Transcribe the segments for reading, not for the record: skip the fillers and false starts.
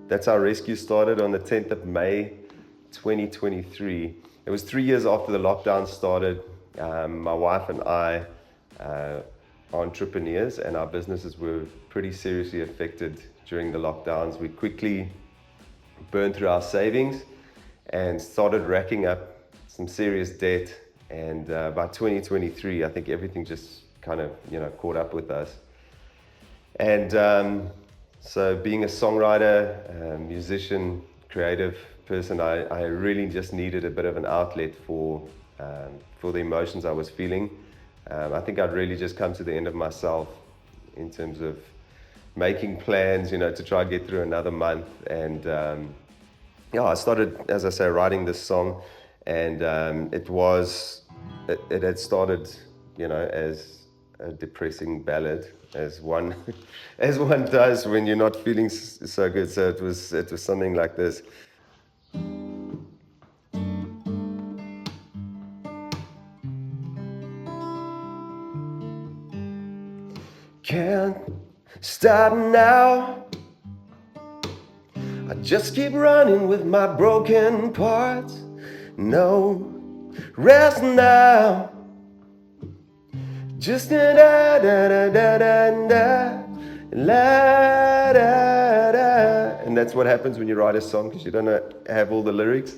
That's how Rescue started on the 10th of May 2023. It was 3 years after the lockdown started. My wife and I are entrepreneurs, and our businesses were pretty seriously affected during the lockdowns. We quickly burned through our savings and started racking up some serious debt. And by 2023, I think everything just kind of, caught up with us. And so being a songwriter, musician, creative person, I really just needed a bit of an outlet for the emotions I was feeling. I think I'd really just come to the end of myself in terms of making plans, to try and get through another month. And I started, as I say, writing this song, and it had started, as a depressing ballad, as one does when you're not feeling so good. So it was something like this. Can't stop now. I just keep running with my broken parts. No rest now. Just da da da da da da la da da. And that's what happens when you write a song, because you don't have all the lyrics.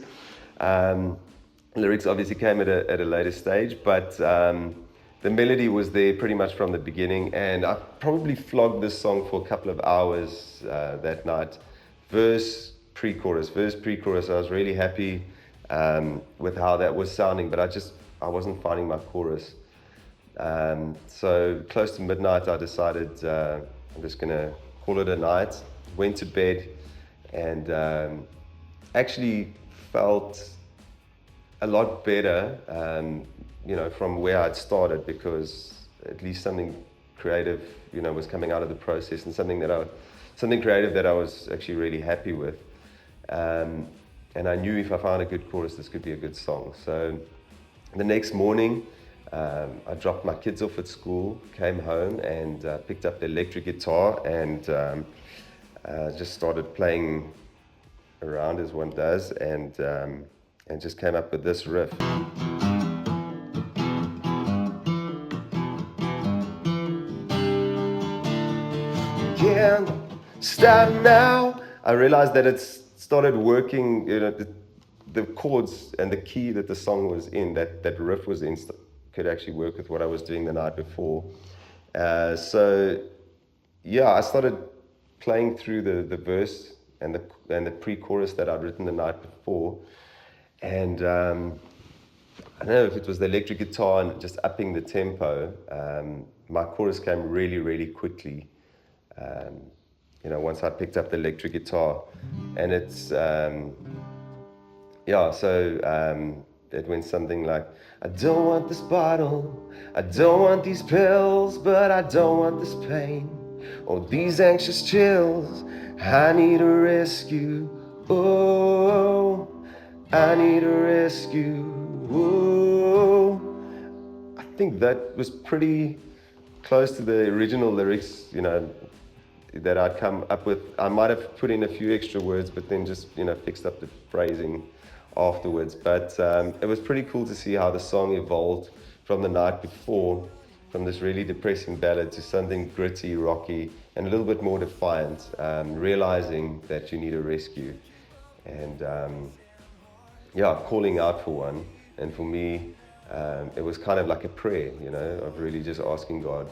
Lyrics obviously came at a later stage, but the melody was there pretty much from the beginning. And I probably flogged this song for a couple of hours that night. Verse, pre-chorus. I was really happy with how that was sounding, but I wasn't finding my chorus. So close to midnight, I decided I'm just gonna call it a night. Went to bed, and actually felt a lot better, from where I'd started, because at least something creative, was coming out of the process, and something creative that I was actually really happy with. And I knew if I found a good chorus, this could be a good song. So the next morning, I dropped my kids off at school, came home, and picked up the electric guitar, and just started playing around as one does, and just came up with this riff. Can't stop now. I realized that it started working, the chords and the key that the song was in, that riff was in, could actually work with what I was doing the night before. I started playing through the verse and the pre-chorus that I'd written the night before. And I don't know if it was the electric guitar and just upping the tempo. My chorus came really, really quickly. Once I picked up the electric guitar, and it's it went something like, I don't want this bottle, I don't want these pills, but I don't want this pain or these anxious chills. I need a rescue, oh, I need a rescue, oh. I think that was pretty close to the original lyrics, that I'd come up with. I might have put in a few extra words, but then just, fixed up the phrasing afterwards. But it was pretty cool to see how the song evolved from the night before, from this really depressing ballad to something gritty, rocky, and a little bit more defiant, realizing that you need a rescue. And calling out for one. And for me, it was kind of like a prayer, of really just asking God,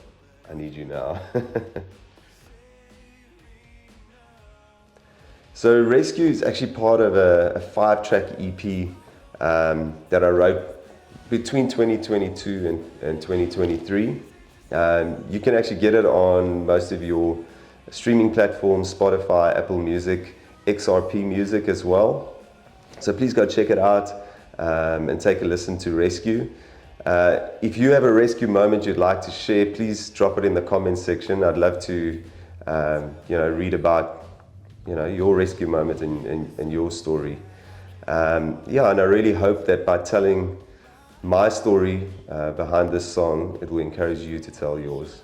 I need you now. So Rescue is actually part of a 5-track EP that I wrote between 2022 and 2023. You can actually get it on most of your streaming platforms, Spotify, Apple Music, XRP Music as well. So please go check it out and take a listen to Rescue. If you have a rescue moment you'd like to share, please drop it in the comments section. I'd love to read about your rescue moment and your story. And I really hope that by telling my story behind this song, it will encourage you to tell yours.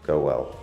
Go well.